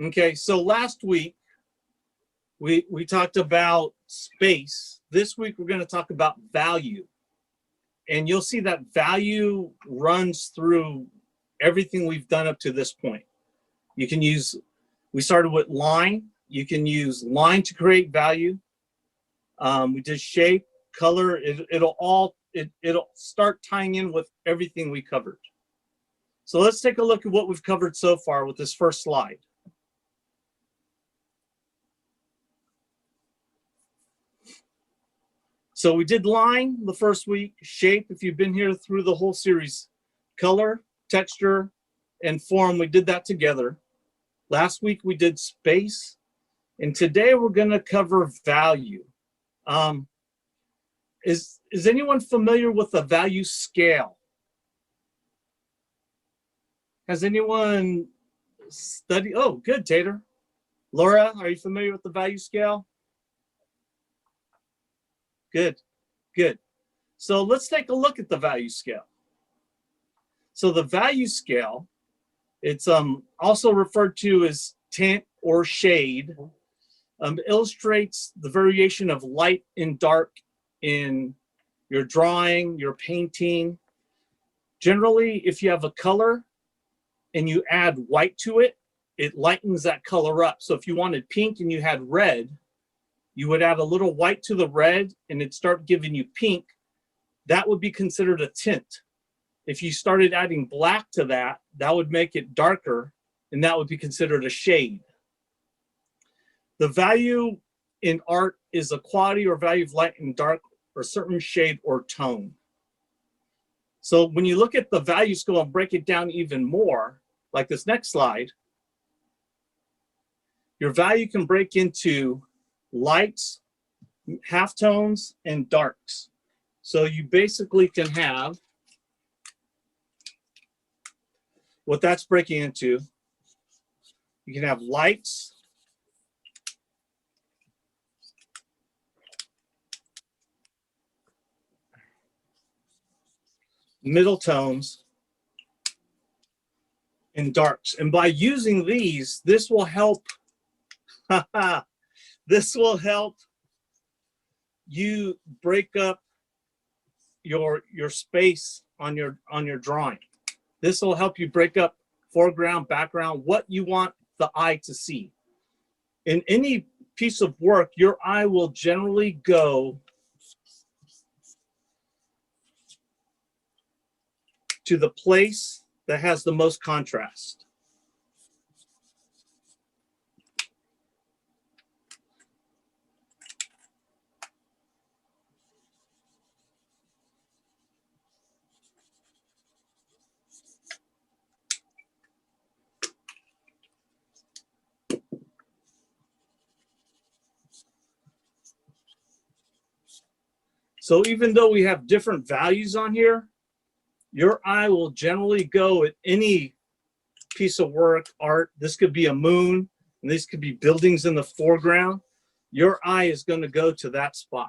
Okay, so last week we talked about space. This week we're going to talk about value. And you'll see that value runs through everything we've done up to this point. You can use, we started with line. You can use line to create value. We did shape, color. It'll start tying in with everything we covered. So let's take a look at what we've covered so far with this first slide. So we did line the first week, shape, if you've been here through the whole series, color, texture, and form, we did that together. Last week we did space, and today we're going to cover value. Is anyone familiar with the value scale? Has anyone studied? Oh, good, Tater. Laura, are you familiar with the value scale? Good, good. So let's take a look at the value scale. So the value scale, it's also referred to as tint or shade, illustrates the variation of light and dark in your drawing, your painting. Generally, if you have a color and you add white to it, it lightens that color up. So if you wanted pink and you had red, you would add a little white to the red and it'd start giving you pink. That would be considered a tint. If you started adding black to that, that would make it darker, and that would be considered a shade. The value in art is a quality or value of light and dark or certain shade or tone. So when you look at the value scale and break it down even more, like this next slide, your value can break into lights, halftones, and darks. So you basically can have what that's breaking into. You can have lights, middle tones, and darks. And by using these, this will help this will help you break up your space on your drawing. This will help you break up foreground, background, what you want the eye to see. In any piece of work, your eye will generally go to the place that has the most contrast. So even though we have different values on here, your eye will generally go at any piece of work, art. This could be a moon, and these could be buildings in the foreground. Your eye is going to go to that spot.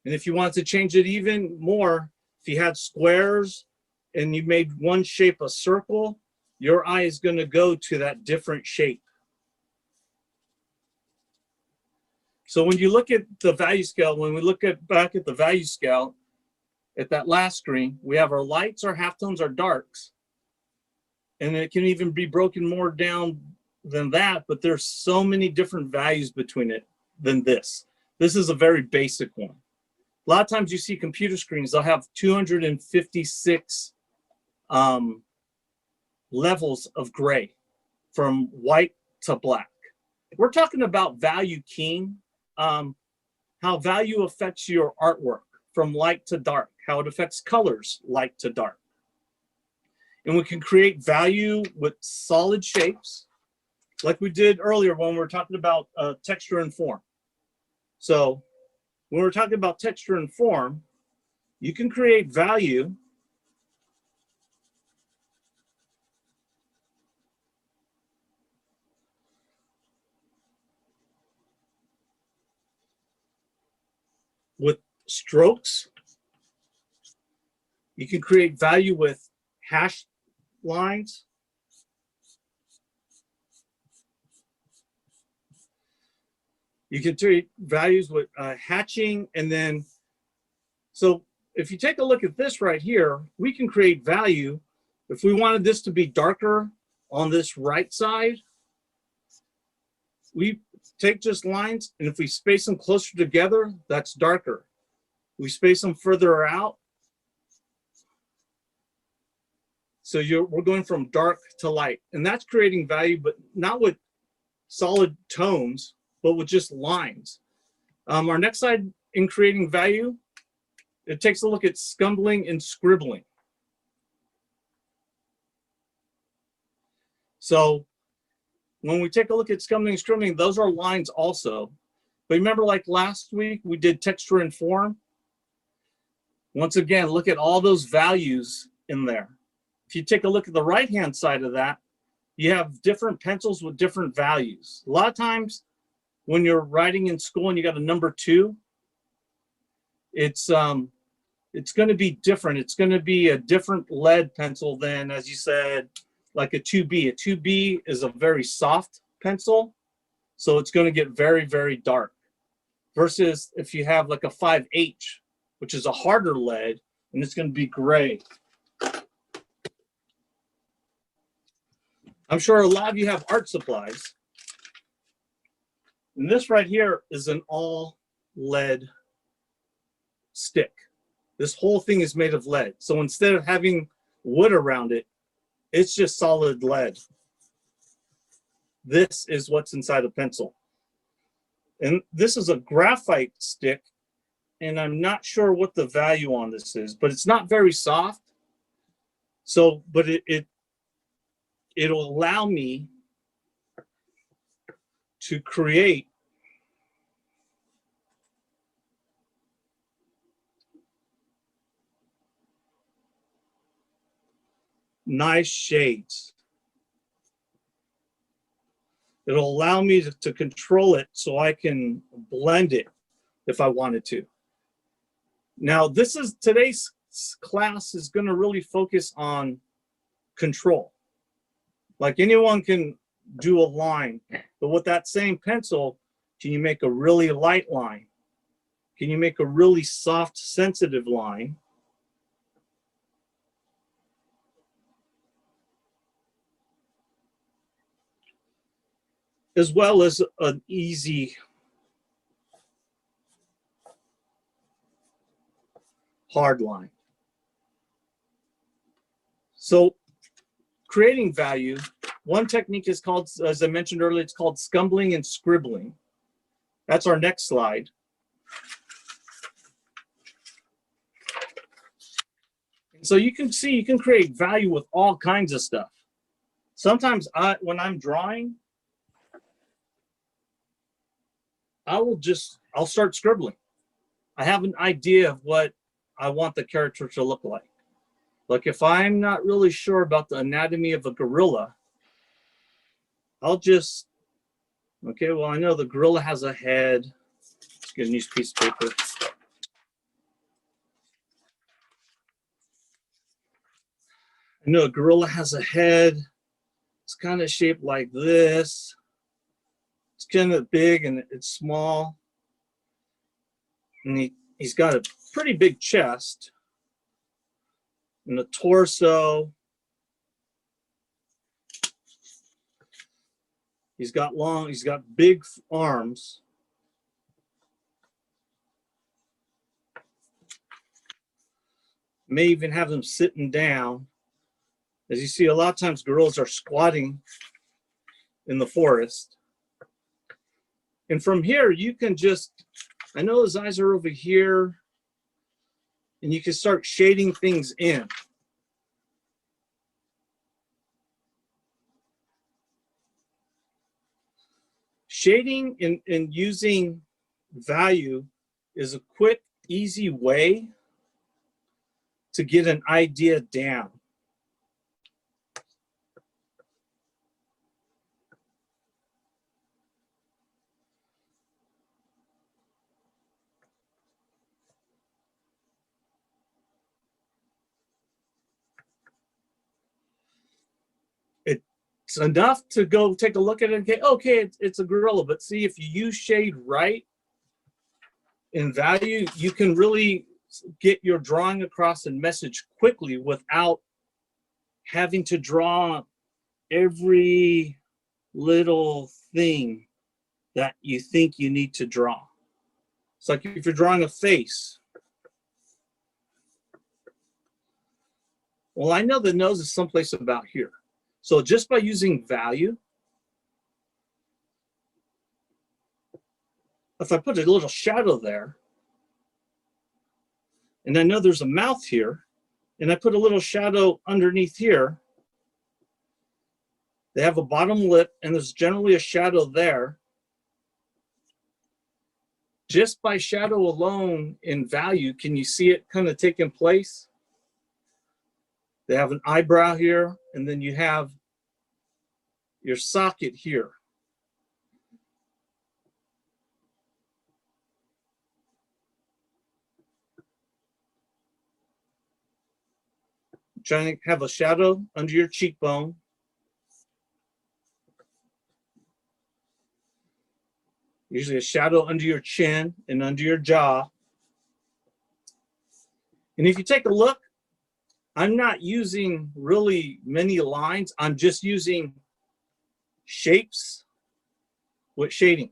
And if you want to change it even more, if you had squares and you made one shape a circle, your eye is going to go to that different shape. So when you look at the value scale, when we look back at the value scale, at that last screen, we have our lights, our halftones, our darks. And it can even be broken more down than that, but there's so many different values between it than this. This is a very basic one. A lot of times you see computer screens, they'll have 256 levels of gray, from white to black. We're talking about value keying, how value affects your artwork from light to dark, how it affects colors light to dark. And we can create value with solid shapes, like we did earlier when we were talking about texture and form. So when we're talking about texture and form, you can create value with strokes. You can create value with hash lines. You can treat values with hatching, and then, so if you take a look at this right here, we can create value. If we wanted this to be darker on this right side, we take just lines, and if we space them closer together, that's darker. We space them further out. So we're going from dark to light, and that's creating value, but not with solid tones, but with just lines. Our next slide in creating value, it takes a look at scrambling and scribbling. So when we take a look at scrambling and scribbling, those are lines also. But remember, like last week, we did texture and form. Once again, look at all those values in there. If you take a look at the right-hand side of that, you have different pencils with different values. A lot of times when you're writing in school and you got a number 2, it's going to be different. It's going to be a different lead pencil than, as you said, like a 2B. A 2B is a very soft pencil, so it's going to get very, very dark. Versus if you have like a 5H, which is a harder lead, and it's going to be gray. I'm sure a lot of you have art supplies. And this right here is an all lead stick. This whole thing is made of lead. So instead of having wood around it, it's just solid lead. This is what's inside a pencil. And this is a graphite stick, and I'm not sure what the value on this is, but it's not very soft. So, but it'll allow me to create nice shades. It'll allow me to control it so I can blend it if I wanted to. Now, today's class is going to really focus on control. Like anyone can do a line, but with that same pencil, can you make a really light line? Can you make a really soft, sensitive line? As well as an easy hard line. So creating value, one technique is called, as I mentioned earlier, it's called scrambling and scribbling. That's our next slide. And so you can see, you can create value with all kinds of stuff. Sometimes when I'm drawing, I'll start scribbling. I have an idea of what I want the character to look like. Like if I'm not really sure about the anatomy of a gorilla, I'll just, okay, well, I know the gorilla has a head. Let's get a new piece of paper. I know a gorilla has a head. It's kind of shaped like this. It's kind of big and it's small. And he's got a pretty big chest and a torso. He's got big arms. May even have them sitting down. As you see, a lot of times gorillas are squatting in the forest. And from here, you can just, I know his eyes are over here, and you can start shading things in. Shading and using value is a quick, easy way to get an idea down. It's enough to go take a look at it and say, okay, it's a gorilla. But see, if you use shade right in value, you can really get your drawing across and message quickly without having to draw every little thing that you think you need to draw. It's like if you're drawing a face. Well, I know the nose is someplace about here. So just by using value, if I put a little shadow there, and I know there's a mouth here, and I put a little shadow underneath here, they have a bottom lip, and there's generally a shadow there. Just by shadow alone in value, can you see it kind of taking place? They have an eyebrow here, and then you have your socket here. Trying to have a shadow under your cheekbone. Usually a shadow under your chin and under your jaw. And if you take a look, I'm not using really many lines. I'm just using shapes with shading,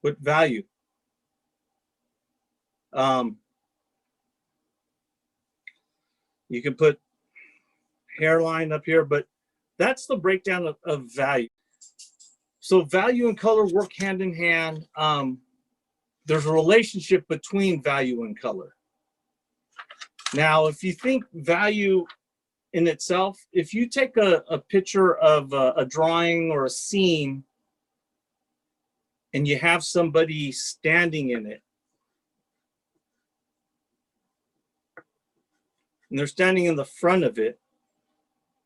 with value. You can put hairline up here, but that's the breakdown of value. So value and color work hand in hand. There's a relationship between value and color. Now, if you think value in itself, if you take a picture of a drawing or a scene and you have somebody standing in it, and they're standing in the front of it,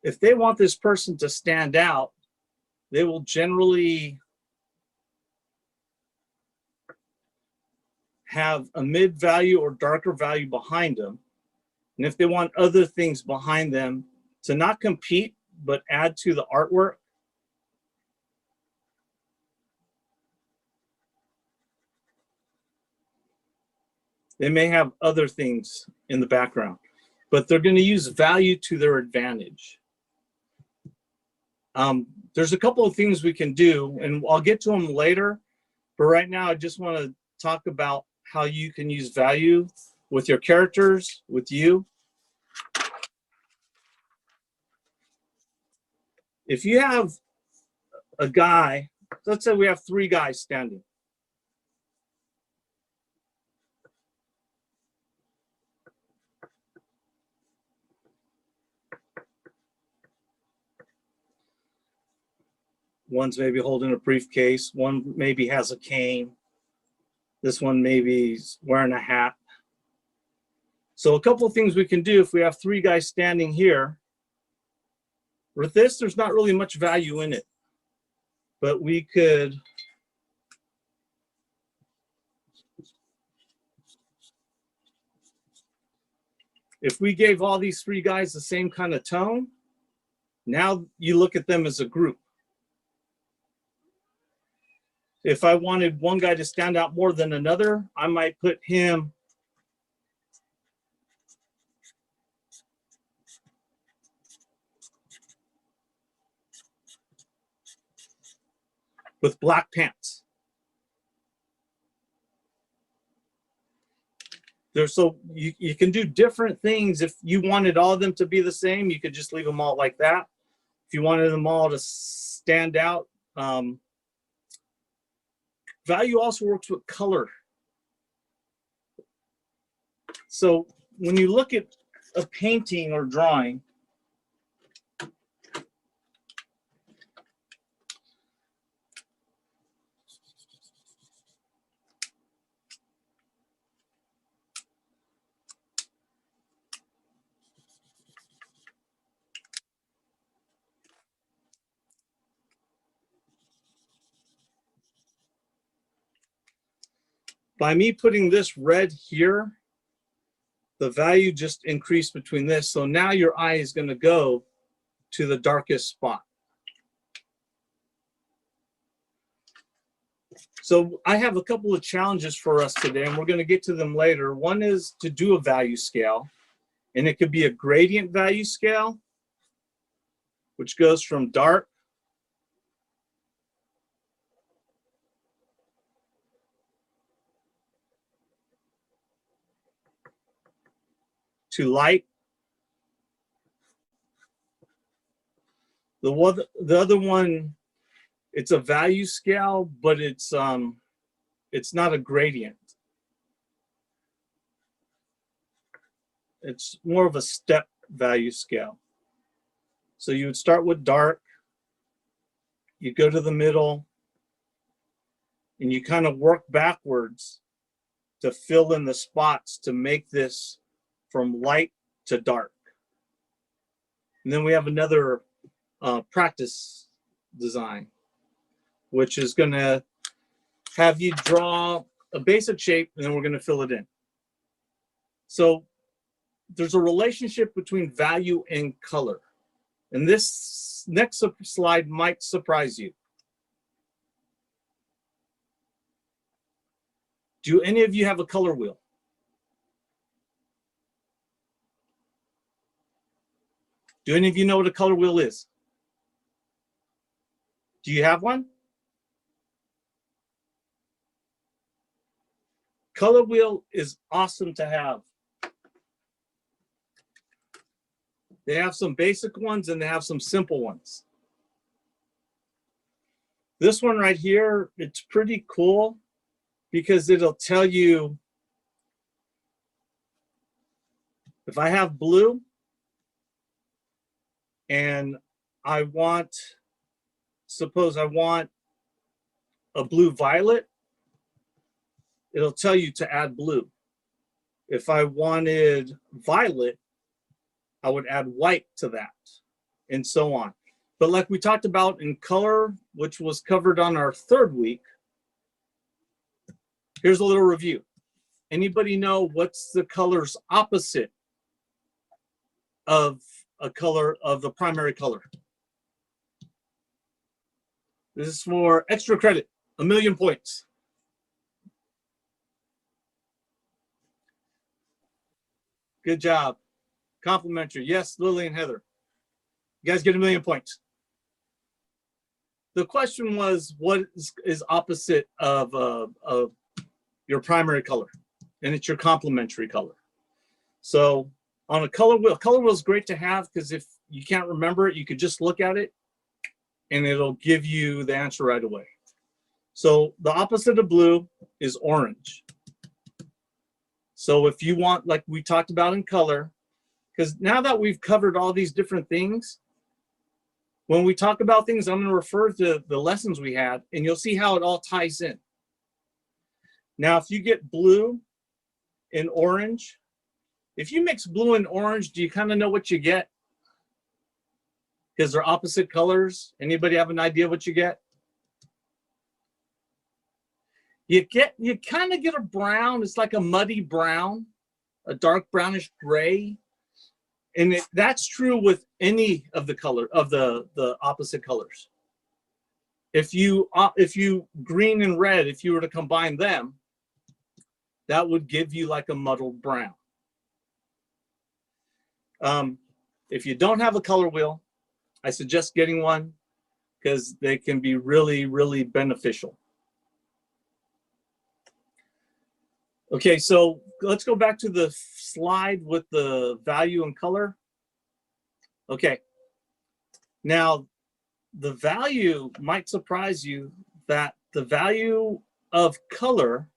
if they want this person to stand out, they will generally have a mid value or darker value behind them. And if they want other things behind them to not compete, but add to the artwork, they may have other things in the background, but they're going to use value to their advantage. There's a couple of things we can do, and I'll get to them later. But right now, I just want to talk about how you can use value with your characters, with you. If you have a guy, let's say we have 3 guys standing. One's maybe holding a briefcase. One maybe has a cane. This one maybe is wearing a hat. So a couple of things we can do if we have 3 guys standing here. With this, there's not really much value in it. But we could if we gave all these 3 guys the same kind of tone, now you look at them as a group. If I wanted one guy to stand out more than another, I might put him with black pants. So you can do different things. If you wanted all of them to be the same, you could just leave them all like that. If you wanted them all to stand out, value also works with color. So when you look at a painting or drawing, by me putting this red here, the value just increased between this. So now your eye is going to go to the darkest spot. So I have a couple of challenges for us today, and we're going to get to them later. One is to do a value scale, and it could be a gradient value scale, which goes from dark to light. The other one, it's a value scale, but it's not a gradient. It's more of a step value scale. So you would start with dark, you go to the middle, and you kind of work backwards to fill in the spots to make this from light to dark. And then we have another practice design, which is going to have you draw a basic shape, and then we're going to fill it in. So there's a relationship between value and color. And this next slide might surprise you. Do any of you have a color wheel? Do any of you know what a color wheel is? Do you have one? Color wheel is awesome to have. They have some basic ones and they have some simple ones. This one right here, it's pretty cool because it'll tell you if I have blue and I want, suppose I want a blue violet, it'll tell you to add blue. If I wanted violet, I would add white to that, and so on. But like we talked about in color, which was covered on our third week, here's a little review. Anybody know what's the color's opposite of a color, of the primary color? This is for extra credit, 1,000,000 points. Good job. Complimentary. Yes, Lily and Heather. You guys get 1,000,000 points. The question was, what is opposite of your primary color? And it's your complementary color. So on a color wheel is great to have because if you can't remember it, you could just look at it and it'll give you the answer right away. So the opposite of blue is orange. So if you want, like we talked about in color, because now that we've covered all these different things, when we talk about things, I'm going to refer to the lessons we had, and you'll see how it all ties in. Now, if you get blue and orange, if you mix blue and orange, do you kind of know what you get? Because they're opposite colors. Anybody have an idea what you get? You kind of get a brown. It's like a muddy brown, a dark brownish gray. And that's true with any of the color of the opposite colors. If you green and red, if you were to combine them, that would give you like a muddled brown. If you don't have a color wheel, I suggest getting one because they can be really, really beneficial. Okay, so let's go back to the slide with the value and color. Okay, now the value might surprise you that the value of color,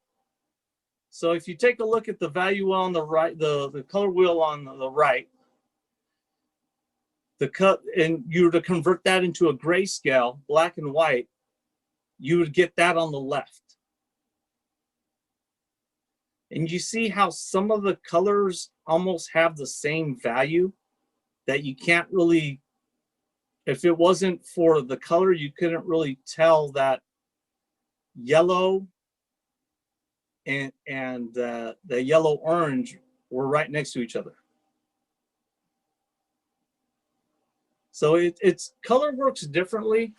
so if you take a look at the value on the right, the color wheel on the right, and you were to convert that into a grayscale, black and white, you would get that on the left. And you see how some of the colors almost have the same value that you can't really, if it wasn't for the color, you couldn't really tell that yellow and the yellow orange were right next to each other. So it's color works differently.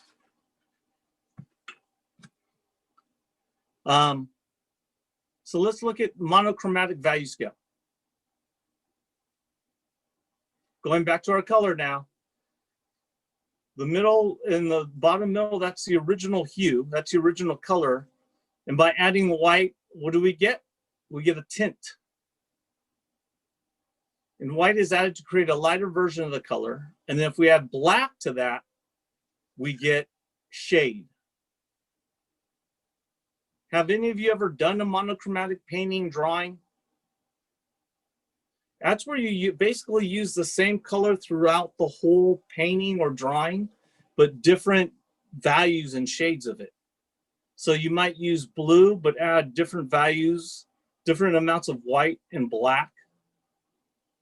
So let's look at monochromatic value scale. Going back to our color now. The middle and the bottom middle, that's the original hue. That's the original color. And by adding white, what do we get? We get a tint. And white is added to create a lighter version of the color. And then if we add black to that, we get shade. Have any of you ever done a monochromatic painting drawing? That's where you basically use the same color throughout the whole painting or drawing, but different values and shades of it. So you might use blue, but add different values, different amounts of white and black.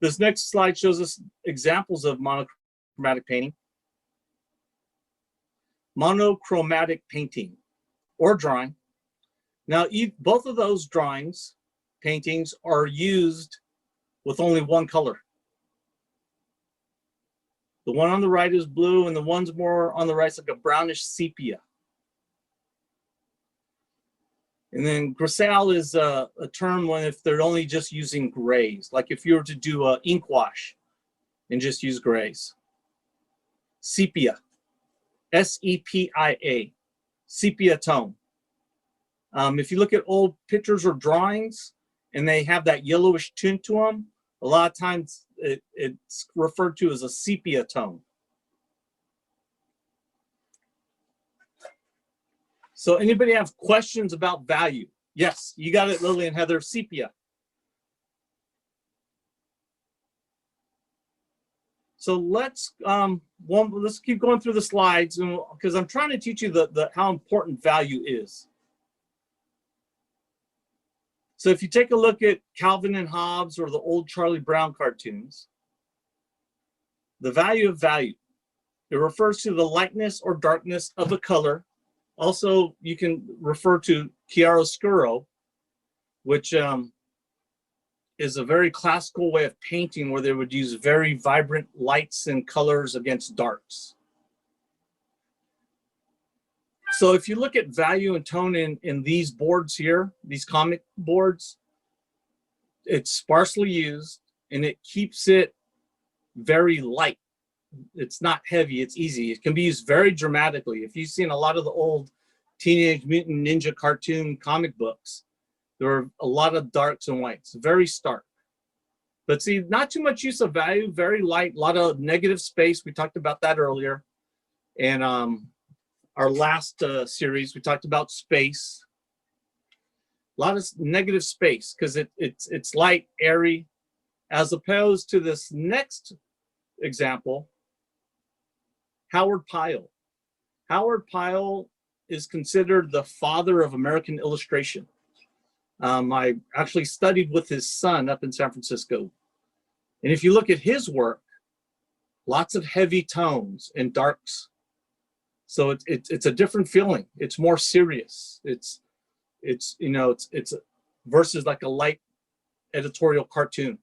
This next slide shows us examples of monochromatic painting. Monochromatic painting or drawing. Now, both of those drawings, paintings, are used with only one color. The one on the right is blue, and the one's more on the right is like a brownish sepia. And then grisale is a term when if they're only just using grays, like if you were to do an ink wash and just use grays. Sepia, S-E-P-I-A, sepia tone. If you look at old pictures or drawings and they have that yellowish tint to them, a lot of times it's referred to as a sepia tone. So anybody have questions about value? Yes, you got it, Lily and Heather, sepia. So let's keep going through the slides, because I'm trying to teach you how important value is. So if you take a look at Calvin and Hobbes or the old Charlie Brown cartoons, the value of value, it refers to the lightness or darkness of a color. Also, you can refer to chiaroscuro, which is a very classical way of painting where they would use very vibrant lights and colors against darks. So if you look at value and tone in these boards here, these comic boards, it's sparsely used and it keeps it very light. It's not heavy, it's easy. It can be used very dramatically. If you've seen a lot of the old Teenage Mutant Ninja cartoon comic books, there are a lot of darks and whites, very stark. But see, not too much use of value, very light, a lot of negative space. We talked about that earlier. And our last series, we talked about space. A lot of negative space because it's light, airy, as opposed to this next example, Howard Pyle. Howard Pyle is considered the father of American illustration. I actually studied with his son up in San Francisco. And if you look at his work, lots of heavy tones and darks. So it's a different feeling. It's more serious. It's versus like a light editorial cartoon.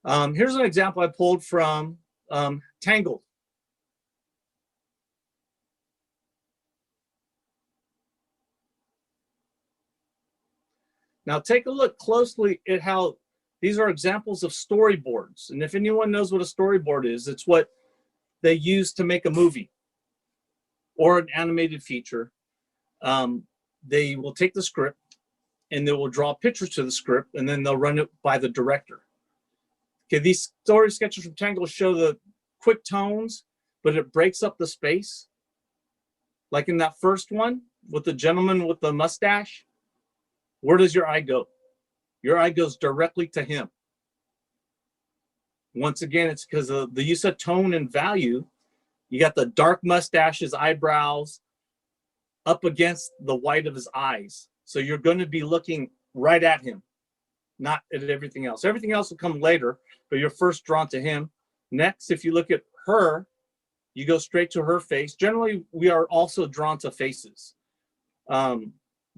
Here's an example I pulled from Tangled. Now take a look closely at how these are examples of storyboards. And if anyone knows what a storyboard is, it's what they use to make a movie or an animated feature. They will take the script and they will draw pictures to the script and then they'll run it by the director. Okay, these story sketches from Tangled show the quick tones, but it breaks up the space. Like in that first one with the gentleman with the mustache, where does your eye go? Your eye goes directly to him. Once again, it's because of the use of tone and value. You got the dark mustaches, eyebrows up against the white of his eyes. So you're going to be looking right at him, not at everything else. Everything else will come later, but you're first drawn to him. Next, if you look at her, you go straight to her face. Generally, we are also drawn to faces.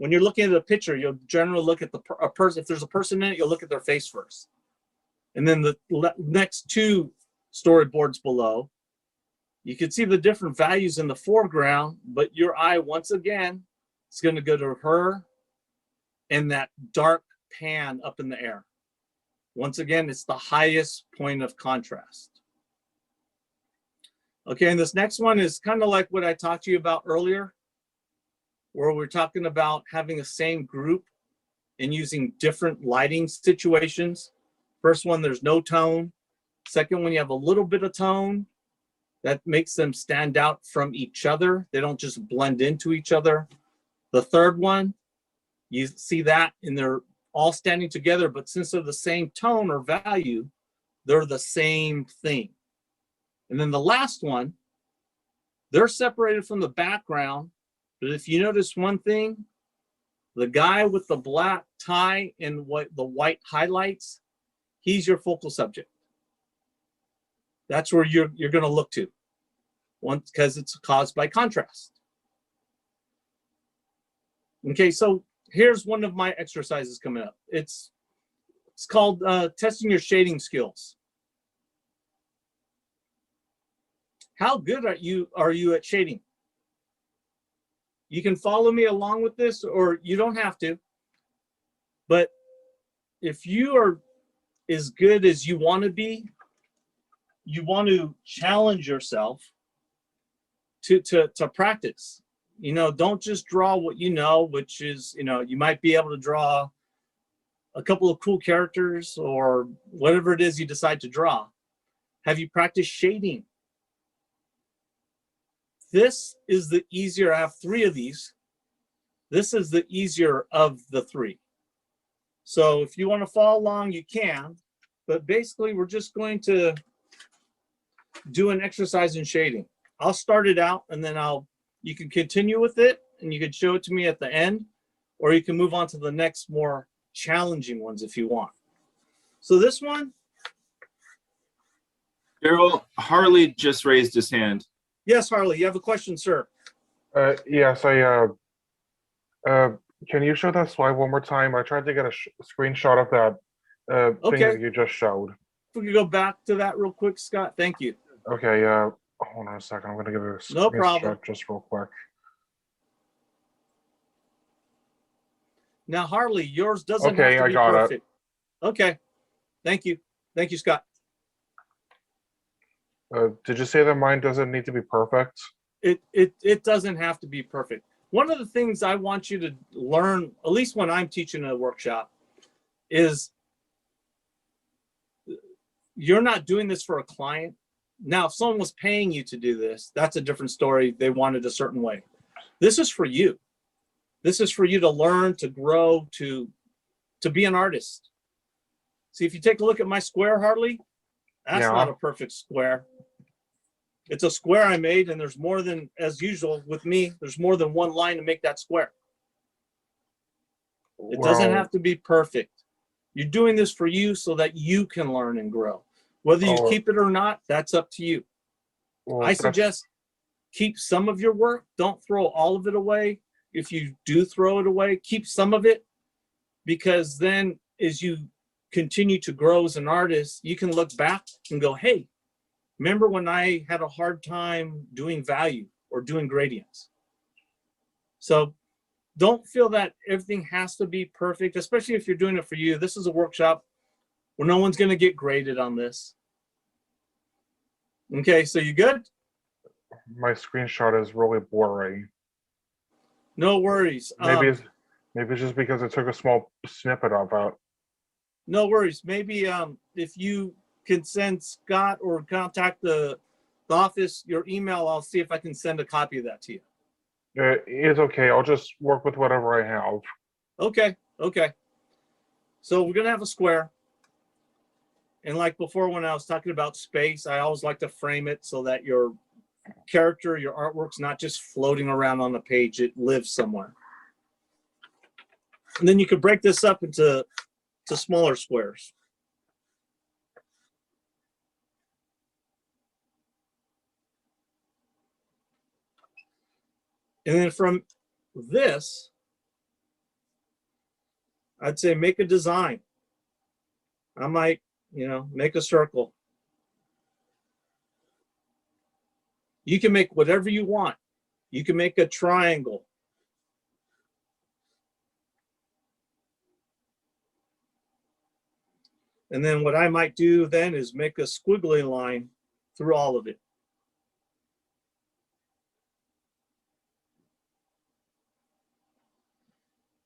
When you're looking at a picture, you'll generally look at a person. If there's a person in it, you'll look at their face first. And then the next two storyboards below, You can see the different values in the foreground, but your eye, once again, is going to go to her and that dark pan up in the air. Once again, it's the highest point of contrast. Okay, and this next one is kind of like what I talked to you about earlier, where we're talking about having the same group and using different lighting situations. First one, there's no tone. Second one, you have a little bit of tone. That makes them stand out from each other. They don't just blend into each other. The third one, you see that, and they're all standing together, but since they're the same tone or value, they're the same thing. And then the last one, they're separated from the background, but if you notice one thing, the guy with the black tie and the white highlights, he's your focal subject. That's where you're going to look to, because it's caused by contrast. Okay, so here's one of my exercises coming up. It's called testing your shading skills. How good are you at shading? You can follow me along with this, or you don't have to. But if you are as good as you want to be, you want to challenge yourself to practice. You know, don't just draw what you know, which is, you know, you might be able to draw a couple of cool characters or whatever it is you decide to draw. Have you practiced shading? This is the easier. I have 3 of these. This is the easier of the 3. So if you want to follow along, you can. But basically, we're just going to do an exercise in shading. I'll start it out, and then you can continue with it, and you can show it to me at the end, or you can move on to the next more challenging ones if you want. So this one. Darrell, Harley just raised his hand. Yes, Harley, you have a question, sir. Yes, can you show that slide one more time? I tried to get a screenshot of that thing that you just showed. If we could go back to that real quick, Scott, thank you. Okay, hold on a second. I'm going to give it a screenshot just real quick. Now, Harley, yours doesn't have to be perfect. Okay, thank you. Thank you, Scott. Did you say that mine doesn't need to be perfect? It doesn't have to be perfect. One of the things I want you to learn, at least when I'm teaching a workshop, is you're not doing this for a client. Now, if someone was paying you to do this, that's a different story. They want it a certain way. This is for you. This is for you to learn, to grow, to be an artist. See, if you take a look at my square, Harley, that's not a perfect square. It's a square I made, and there's more than, as usual with me, there's more than one line to make that square. It doesn't have to be perfect. You're doing this for you so that you can learn and grow. Whether you keep it or not, that's up to you. I suggest keep some of your work. Don't throw all of it away. If you do throw it away, keep some of it, because then as you continue to grow as an artist, you can look back and go, hey, remember when I had a hard time doing value or doing gradients? So don't feel that everything has to be perfect, especially if you're doing it for you. This is a workshop where no one's going to get graded on this. Okay, so you good? My screenshot is really boring. No worries. Maybe it's just because I took a small snippet of it. No worries. Maybe if you can send Scott or contact the office, your email, I'll see if I can send a copy of that to you. It's okay. I'll just work with whatever I have. Okay. So we're going to have a square. And like before, when I was talking about space, I always like to frame it so that your character, your artwork's not just floating around on the page. It lives somewhere. And then you could break this up into smaller squares. And then from this, I'd say make a design. I might, make a circle. You can make whatever you want. You can make a triangle. And then what I might do then is make a squiggly line through all of it.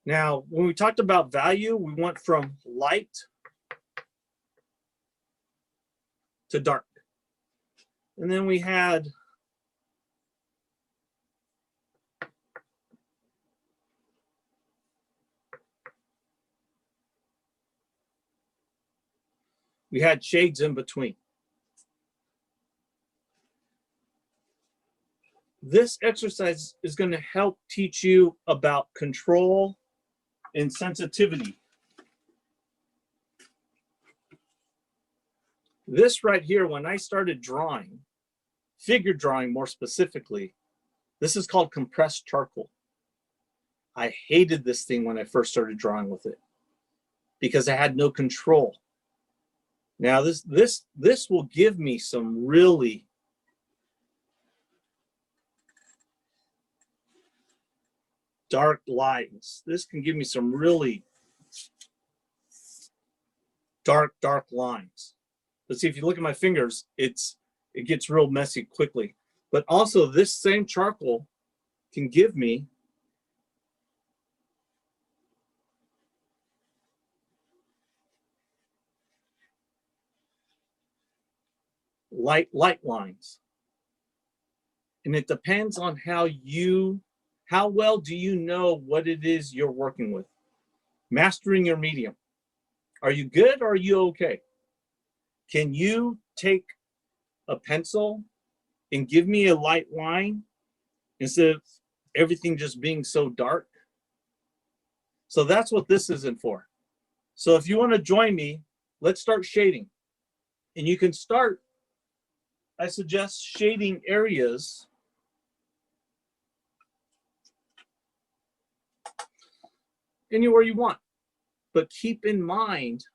Now, when we talked about value, we went from light to dark. And then we had shades in between. This exercise is going to help teach you about control and sensitivity. This right here, when I started drawing, figure drawing more specifically, this is called compressed charcoal. I hated this thing when I first started drawing with it because I had no control. Now this will give me some really dark lines. This can give me some really dark lines. But see, if you look at my fingers, it gets real messy quickly. But also this same charcoal can give me light lines. And it depends on how well do you know what it is you're working with. Mastering your medium. Are you good or are you okay? Can you take a pencil and give me a light line instead of everything just being so dark? So that's what this isn't for. So if you want to join me, let's start shading. And you can start, I suggest, shading areas anywhere you want. But keep in mind,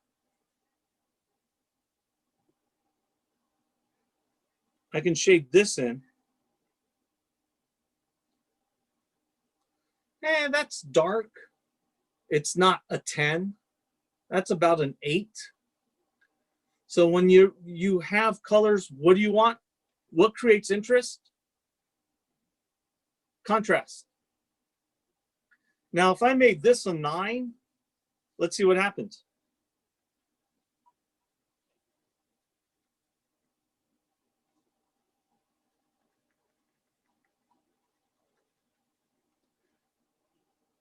I can shade this in. That's dark. It's not a 10. That's about an 8. So when you have colors, what do you want? What creates interest? Contrast. Now, if I made this a 9, let's see what happens.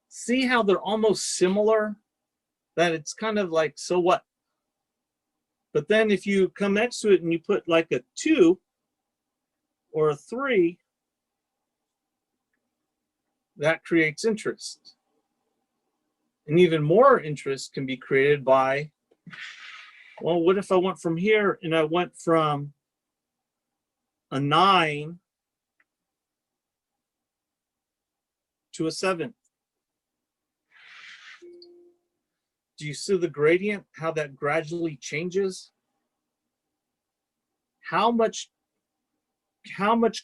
See how they're almost similar? That it's kind of like, so what? But then if you come next to it and you put like a 2 or a 3, that creates interest. And even more interest can be created by, well, what if I went from here and I went from a 9 to a 7? Do you see the gradient, how that gradually changes? How much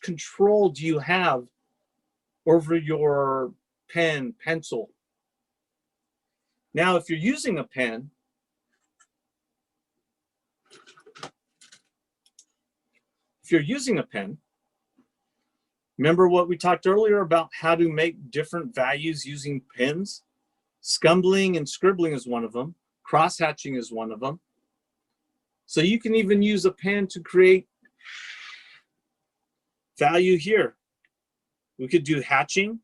control do you have over your pen, pencil? Now, if you're using a pen, remember what we talked earlier about how to make different values using pens? Scrambling and scribbling is one of them. Cross-hatching is one of them. So you can even use a pen to create value here. We could do hatching.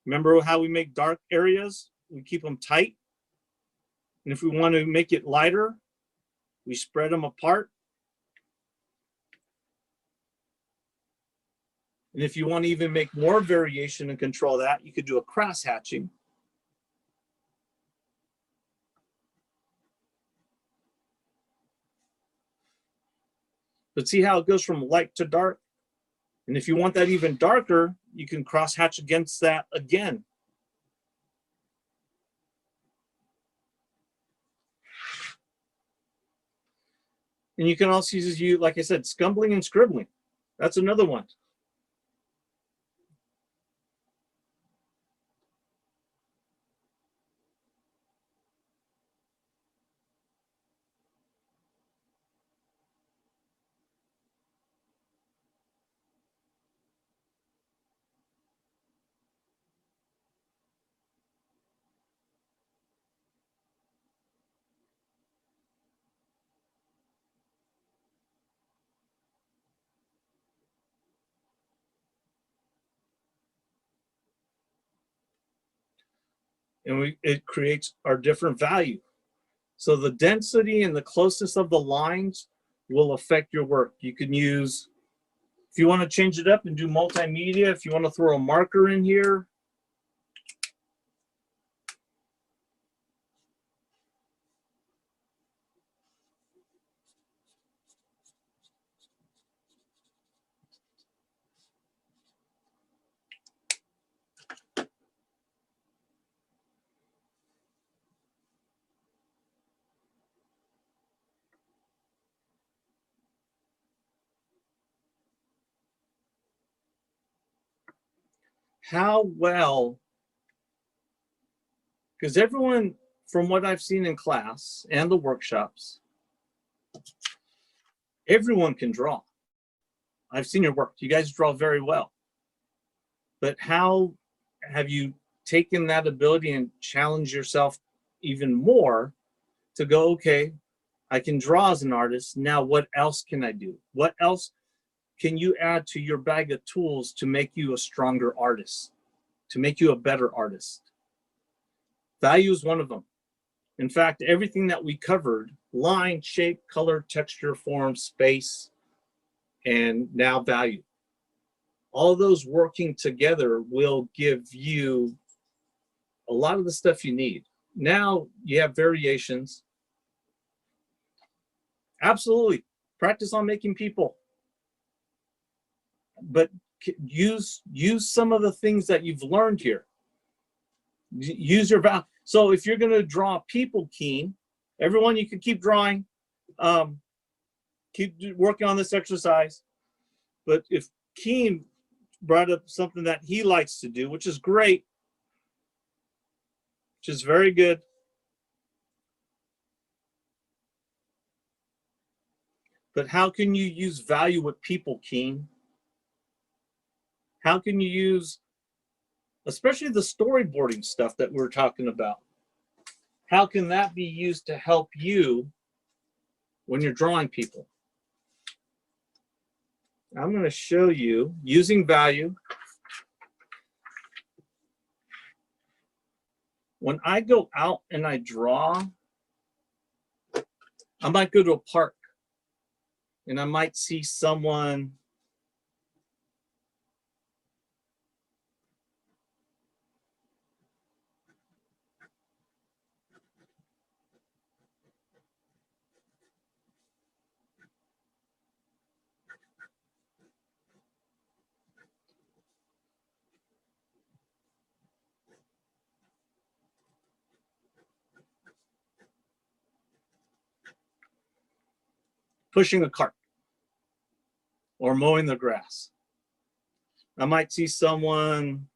Remember how we make dark areas? We keep them tight. And if we want to make it lighter, we spread them apart. And if you want to even make more variation and control that, you could do a cross-hatching. But see how it goes from light to dark? And if you want that even darker, you can cross-hatch against that again. And you can also use, like I said, scrambling and scribbling. That's another one. And it creates our different value. So the density and the closeness of the lines will affect your work. You can use, if you want to change it up and do multimedia, if you want to throw a marker in here. How well, because everyone, from what I've seen in class and the workshops, everyone can draw. I've seen your work. You guys draw very well. But how have you taken that ability and challenged yourself even more to go, okay, I can draw as an artist. Now, what else can I do? What else can you add to your bag of tools to make you a stronger artist, to make you a better artist? Value is one of them. In fact, everything that we covered, line, shape, color, texture, form, space, and now value. All those working together will give you a lot of the stuff you need. Now you have variations. Absolutely. Practice on making people. But use some of the things that you've learned here. Use your value. So if you're going to draw people keen, everyone, you can keep drawing. Keep working on this exercise. But if Keen brought up something that he likes to do, which is great, which is very good. But how can you use value with people, Keen? How can you use, especially the storyboarding stuff that we're talking about, how can that be used to help you when you're drawing people? I'm going to show you using value. When I go out and I draw, I might go to a park and I might see someone pushing a cart or mowing the grass. I might see someone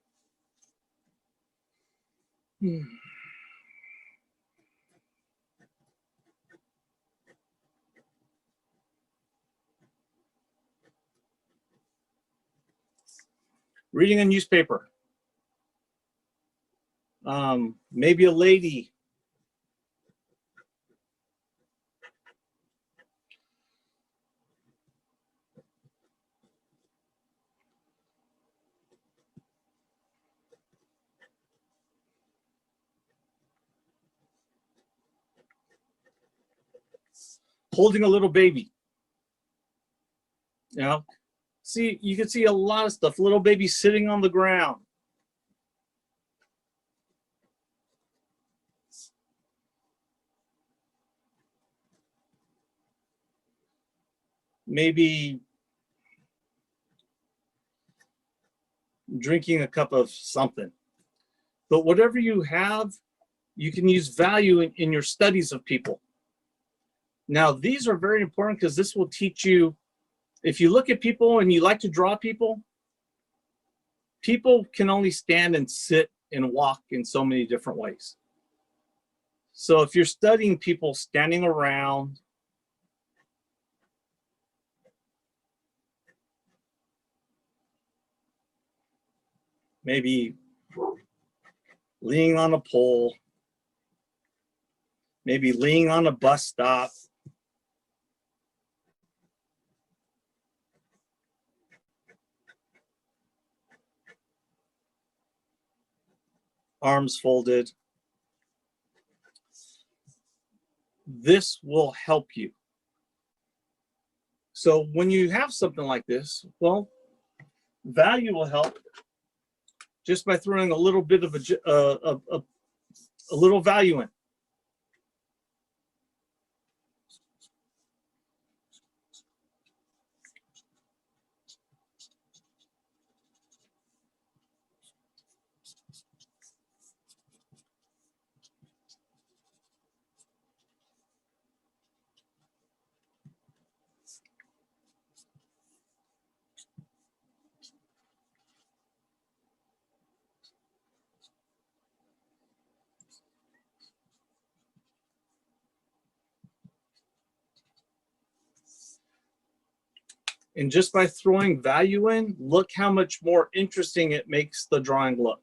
reading a newspaper. Maybe a lady holding a little baby. You know, see, you can see a lot of stuff. Little baby sitting on the ground. Maybe drinking a cup of something. But whatever you have, you can use value in your studies of people. Now, these are very important because this will teach you if you look at people and you like to draw people, people can only stand and sit and walk in so many different ways. So if you're studying people standing around, maybe leaning on a pole, maybe leaning on a bus stop, arms folded, this will help you. So when you have something like this, well, value will help just by throwing a little bit of a little value in. And just by throwing value in, look how much more interesting it makes the drawing look.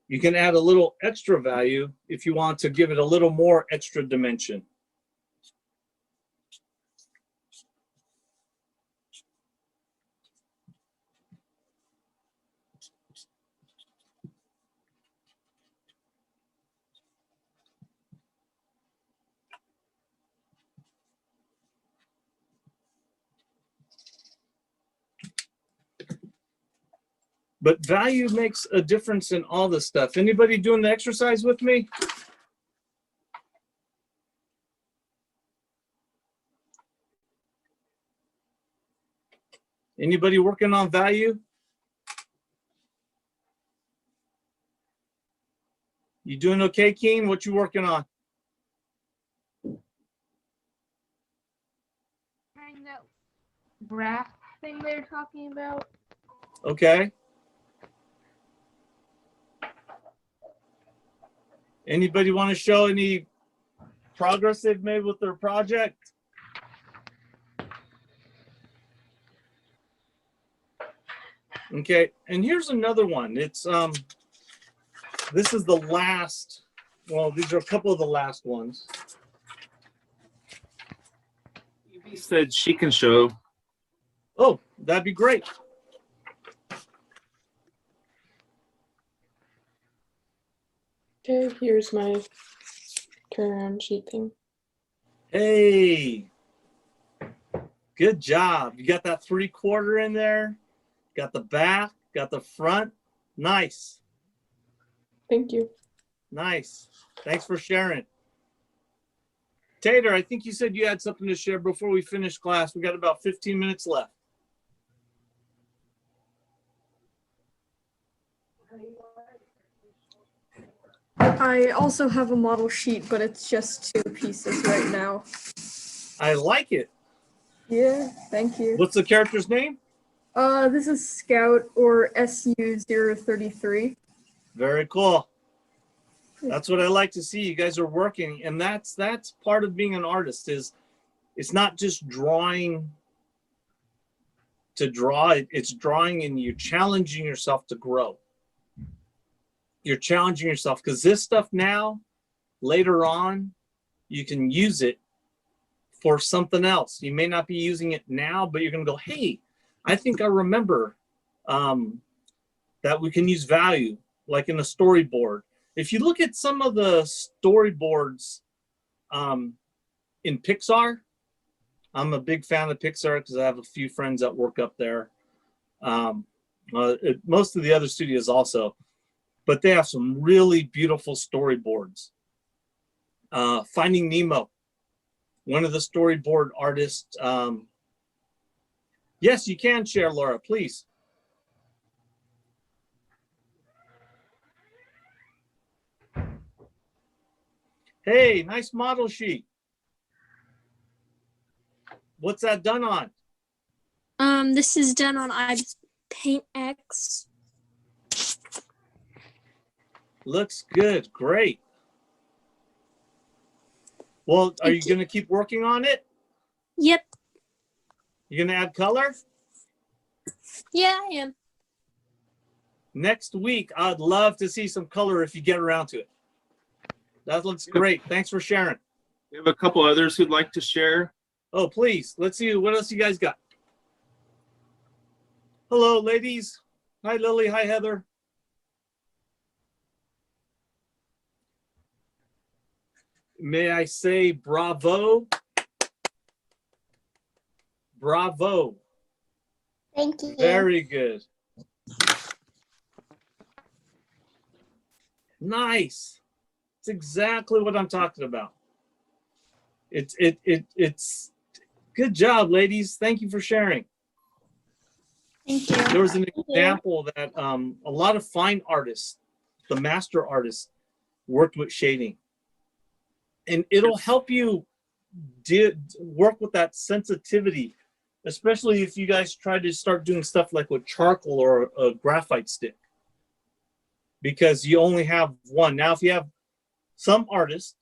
You can add a little extra value if you want to give it a little more extra dimension. But value makes a difference in all this stuff. Anybody doing the exercise with me? Anybody working on value? You doing okay, Keen? What you working on? Trying that graph thing they're talking about. Okay. Anybody want to show any progress they've made with their project? Okay, and here's another one. It's this is the last, well, these are a couple of the last ones. Evie said she can show. Oh, that'd be great. Okay, here's my turnaround sheet thing. Hey, good job. You got that 3/4 in there, got the back, got the front. Nice. Thank you. Nice. Thanks for sharing. Tater, I think you said you had something to share before we finish class. We got about 15 minutes left. I also have a model sheet, but it's just 2 pieces right now. I like it. Yeah, thank you. What's the character's name? This is Scout or SU-033. Very cool. That's what I like to see. You guys are working, and that's part of being an artist. Is it's not just drawing to draw. It's drawing, and you're challenging yourself to grow. You're challenging yourself because this stuff now, later on, you can use it for something else. You may not be using it now, but you're going to go, hey, I think I remember that we can use value, like in a storyboard. If you look at some of the storyboards in Pixar, I'm a big fan of Pixar because I have a few friends that work up there. Most of the other studios also, but they have some really beautiful storyboards. Finding Nemo, one of the storyboard artists. Yes, you can share, Laura, please. Hey, nice model sheet. What's that done on? This is done on Paint X. Looks good. Great. Well, are you Thank you. going to keep working on it? Yep. You're going to add color? Yeah, I am. Next week, I'd love to see some color if you get around to it. That looks great. Thanks for sharing. We have a couple others who'd like to share. Oh, please. Let's see. What else you guys got? Hello, ladies. Hi, Lily. Hi, Heather. May I say bravo? Bravo. Thank you. Very good. Nice. It's exactly what I'm talking about. It's good job, ladies. Thank you for sharing. Thank you. There was an Thank you. example that a lot of fine artists, the master artists, worked with shading. And it'll help you work with that sensitivity, especially if you guys try to start doing stuff like with charcoal or a graphite stick, because you only have one. Now, if you have some artists,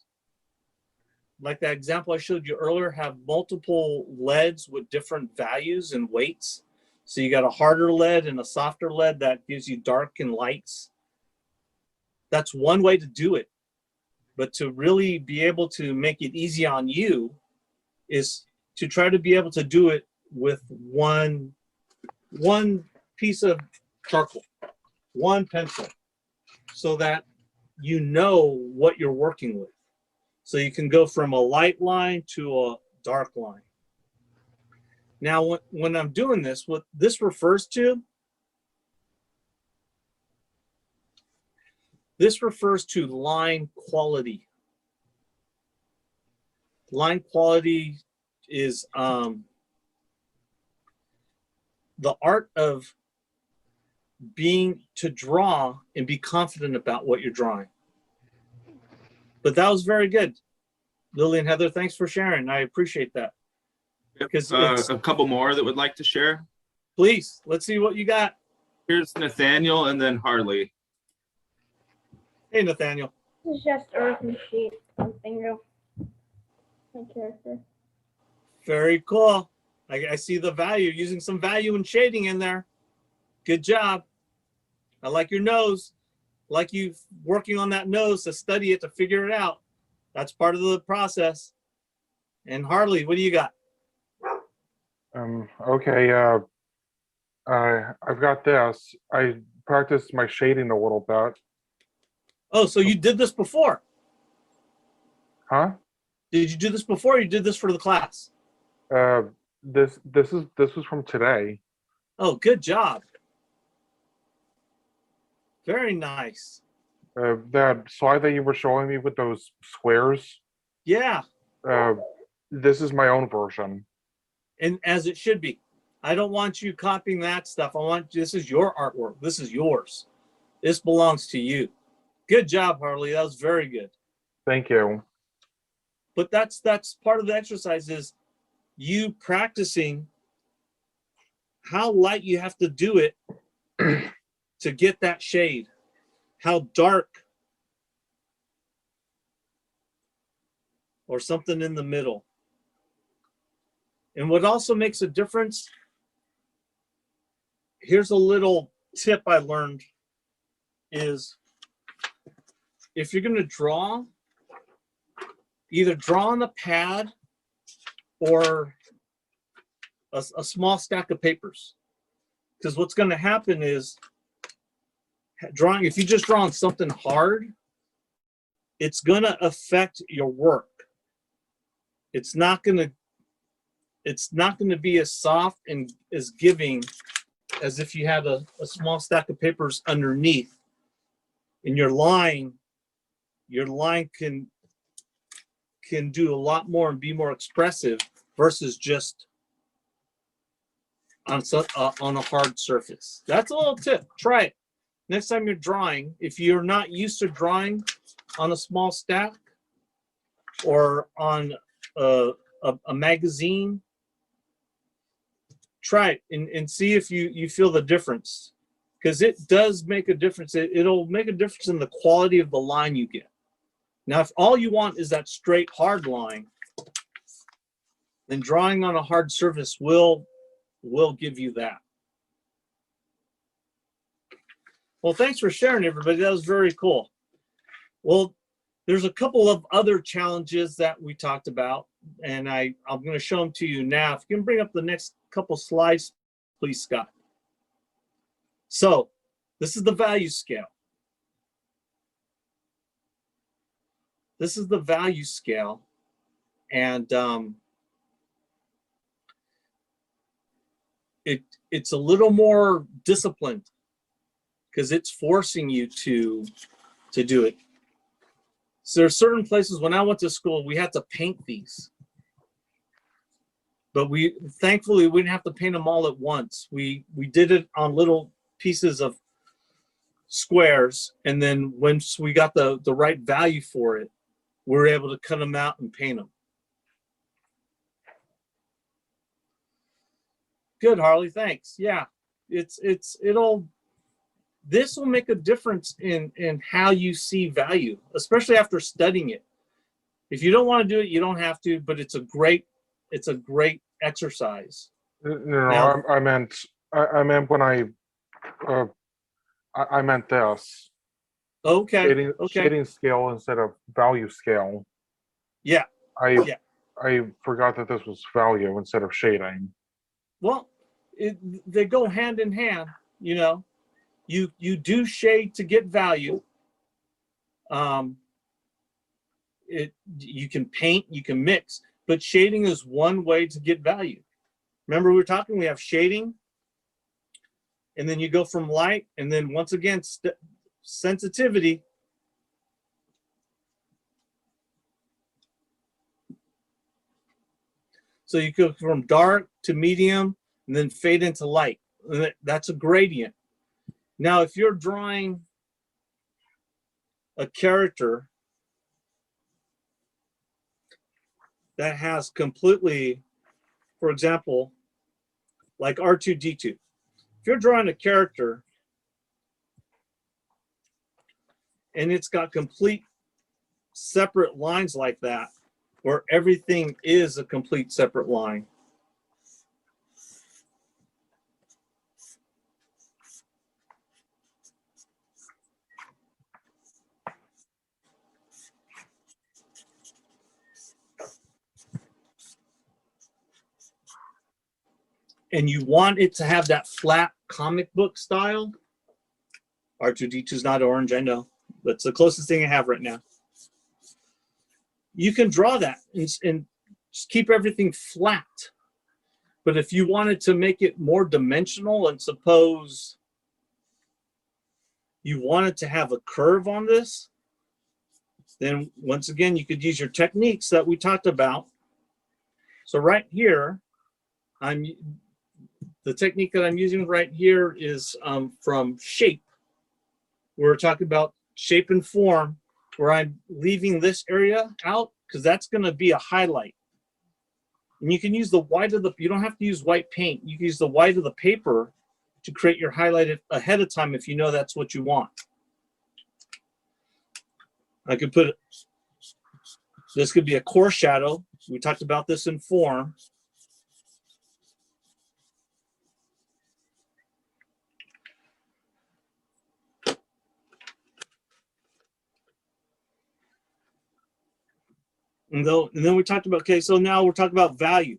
like that example I showed you earlier, have multiple leads with different values and weights. So you got a harder lead and a softer lead that gives you dark and lights. That's one way to do it. But to really be able to make it easy on you is to try to be able to do it with one piece of charcoal, one pencil, so that you know what you're working with. So you can go from a light line to a dark line. Now, when I'm doing this, what this refers to, line quality. Line quality is the art of being to draw and be confident about what you're drawing. But that was very good. Lily and Heather, thanks for sharing. I appreciate that. Because A couple more that would like to share. please, let's see what you got. Here's Nathaniel and then Harley. Hey, Nathaniel. This is just a written sheet, something of my character. Very cool. I see the value, using some value and shading in there. Good job. I like your nose. I like you working on that nose to study it, to figure it out. That's part of the process. And Harley, what do you got? Okay, I've got this. I practiced my shading a little bit. Oh, so you did this before? Huh? Did you do this before? Or you did this for the class? This was from today. Oh, good job. Very nice. That slide that you were showing me with those squares. Yeah, This is my own version. and as it should be. I don't want you copying that stuff. This is your artwork. This is yours. This belongs to you. Good job, Harley. That was very good. Thank you. But that's part of the exercise, is you practicing how light you have to do it to get that shade, how dark, or something in the middle. And what also makes a difference, here's a little tip I learned, is if you're going to draw, either draw on a pad or a small stack of papers. Because what's going to happen is, drawing, if you just draw on something hard, it's going to affect your work. It's not going to be as soft and as giving as if you had a small stack of papers underneath. In your line can do a lot more and be more expressive versus just on a hard surface. That's a little tip. Try it. Next time you're drawing, if you're not used to drawing on a small stack or on a magazine, try it and see if you feel the difference, because it does make a difference. It'll make a difference in the quality of the line you get. Now, if all you want is that straight hard line, then drawing on a hard surface will give you that. Well, thanks for sharing, everybody. That was very cool. Well, there's a couple of other challenges that we talked about, and I'm going to show them to you now. If you can bring up the next couple slides, please, Scott. So this is the value scale. This is the value scale, and it's a little more disciplined because it's forcing you to do it. So there are certain places, when I went to school, we had to paint these. But thankfully, we didn't have to paint them all at once. We did it on little pieces of squares, and then once we got the right value for it, we were able to cut them out and paint them. Good, Harley, thanks. Yeah, this will make a difference in how you see value, especially after studying it. If you don't want to do it, you don't have to, but it's a great exercise. No, Now- I meant when I meant this. Okay. Shading scale instead of value scale. Yeah. I forgot that this was value instead of shading. Well, they go hand in hand, you know. You do shade to get value. You can paint, you can mix, but shading is one way to get value. Remember, we were talking, we have shading, and then you go from light, and then once again, sensitivity. So you go from dark to medium, and then fade into light. That's a gradient. Now, if you're drawing a character that has completely, for example, like R2-D2. If you're drawing a character and it's got complete separate lines like that, where everything is a complete separate line, and you want it to have that flat comic book style. R2-D2 is not orange, I know. That's the closest thing I have right now. You can draw that and just keep everything flat. But if you wanted to make it more dimensional, and suppose you wanted to have a curve on this, then once again, you could use your techniques that we talked about. So right here, the technique that I'm using right here is from shape. We're talking about shape and form, where I'm leaving this area out because that's going to be a highlight. And you can use the white of you don't have to use white paint. You can use the white of the paper to create your highlight ahead of time if you know that's what you want. I could put, this could be a core shadow. We talked about this in form. And then we talked about, okay, so now we're talking about value.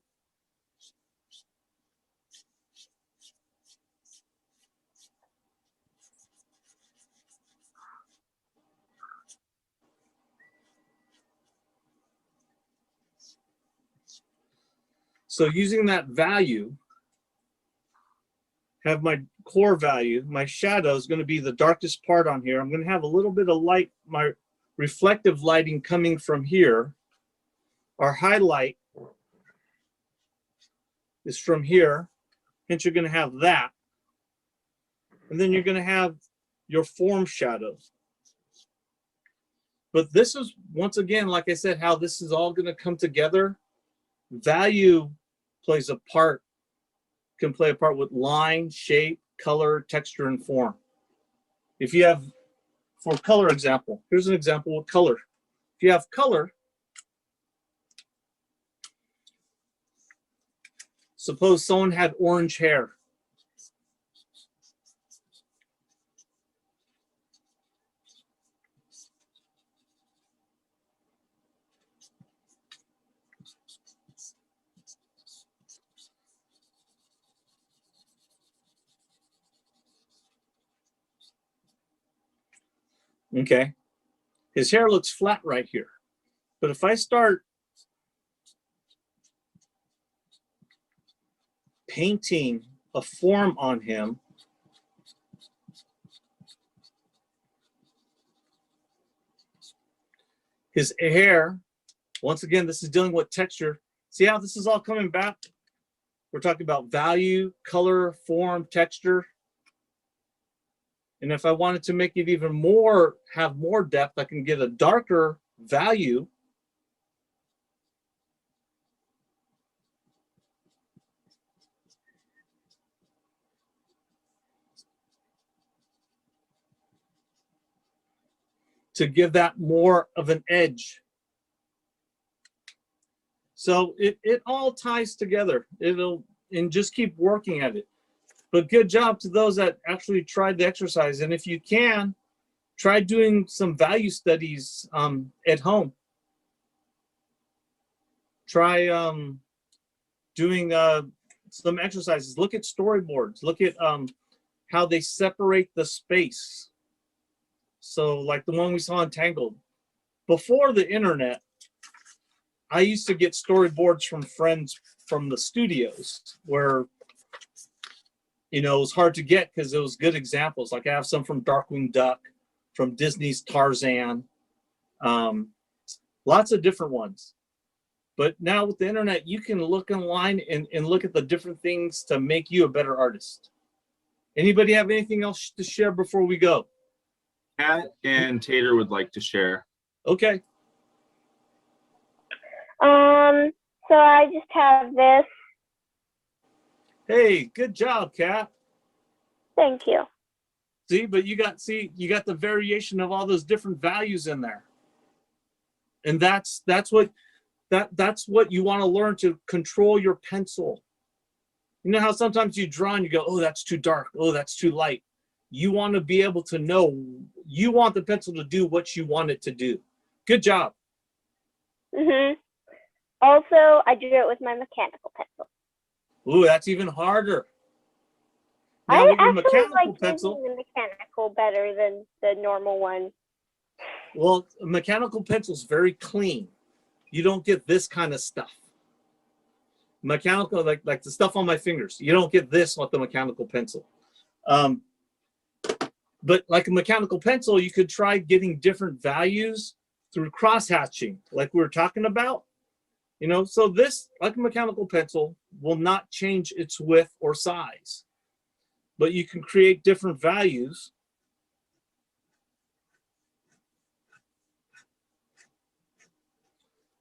So using that value, have my core value, my shadow is going to be the darkest part on here. I'm going to have a little bit of light, my reflective lighting coming from here. Our highlight is from here, hence you're going to have that. And then you're going to have your form shadows. But this is, once again, like I said, how this is all going to come together. Value plays a part can play a part with line, shape, color, texture, and form. If you have, for color example, here's an example with color. If you have color, suppose someone had orange hair. Okay, his hair looks flat right here. But if I start painting a form on him, his hair, once again, this is dealing with texture. See how this is all coming back? We're talking about value, color, form, texture. And if I wanted to make it even more, have more depth, I can get a darker value. To give that more of an edge. So it all ties together. And just keep working at it. But good job to those that actually tried the exercise. And if you can, try doing some value studies at home. Try doing some exercises. Look at storyboards. Look at how they separate the space. So like the one we saw in Tangled. Before the internet, I used to get storyboards from friends from the studios where, you know, it was hard to get because it was good examples. Like I have some from Darkwing Duck, from Disney's Tarzan, lots of different ones. But now with the internet, you can look online and look at the different things to make you a better artist. Anybody have anything else to share before we go? Kat and Tater would like to share. Okay. So I just have this. Hey, good job, Kat. Thank you. See, but you got the variation of all those different values in there. And that's what you want to learn, to control your pencil. You know how sometimes you draw and you go, oh, that's too dark. Oh, that's too light. You want to be able to know, you want the pencil to do what you want it to do. Good job. Mhm. Also, I do it with my mechanical pencil. Ooh, that's even harder. I Now with your actually mechanical like pencil, using the mechanical better than the normal one. well, a mechanical pencil is very clean. You don't get this kind of stuff. Mechanical, like the stuff on my fingers, you don't get this with the mechanical pencil. But like a mechanical pencil, you could try getting different values through cross-hatching, like we were talking about. You know, so this, like a mechanical pencil, will not change its width or size. But you can create different values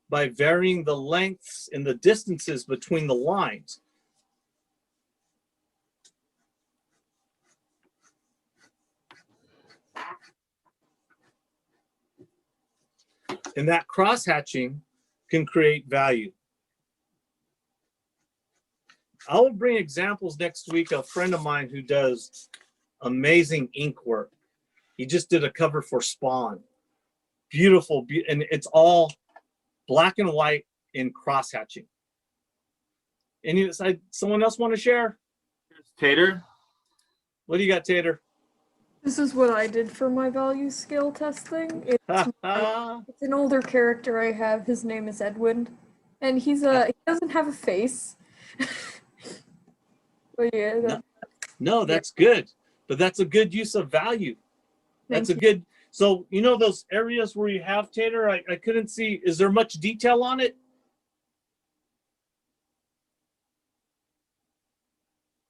by varying the lengths and the distances between the lines. And that cross-hatching can create value. I will bring examples next week. A friend of mine who does amazing ink work. He just did a cover for Spawn. Beautiful, and it's all black and white in cross-hatching. Someone else want to share? Tater? What do you got, Tater? This is what I did for my value scale testing. It's an older character I have. His name is Edwin, and he doesn't have a face. But yeah, No, that's good. But that's a good use of value. That's a good, so you know those areas where you have, Tater, I couldn't see, is there much detail on it?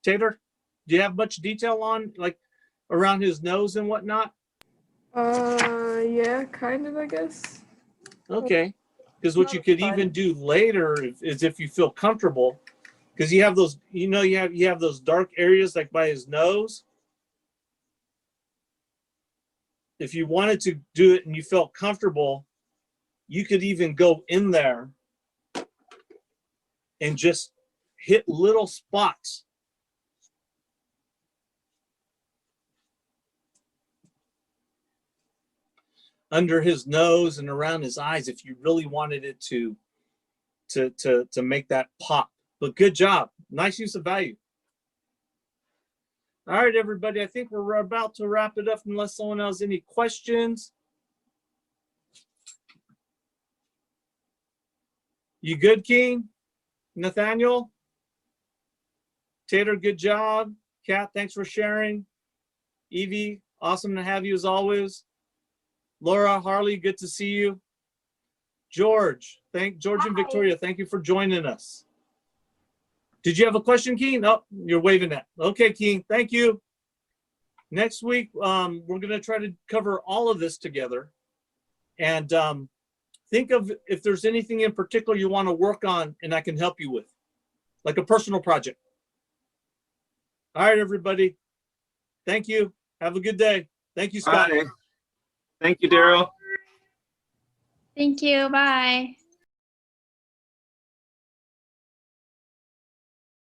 Tater, do you have much detail on, like, around his nose and whatnot? Yeah, kind of, I guess. Okay. Because what you could even do later is if you feel comfortable, Because you have those, you have those dark areas like by his nose. If you wanted to do it and you felt comfortable, you could even go in there and just hit little spots. Under his nose and around his eyes, if you really wanted it to make that pop. But good job. Nice use of value. All right, everybody. I think we're about to wrap it up unless someone has any questions. You good, King? Nathaniel? Tater, good job. Kat, thanks for sharing. Evie, awesome to have you as always. Laura, Harley, good to see you. George and Victoria, thank you for joining us. Did you have a question, Keen? Oh, you're waving that. Okay, Keen, thank you. Next week, we're going to try to cover all of this together. And think of if there's anything in particular you want to work on and I can help you with, like a personal project. All right, everybody. Thank you. Have a good day. Thank you, Scott. Bye. Thank you, Darrell. Thank you. Bye.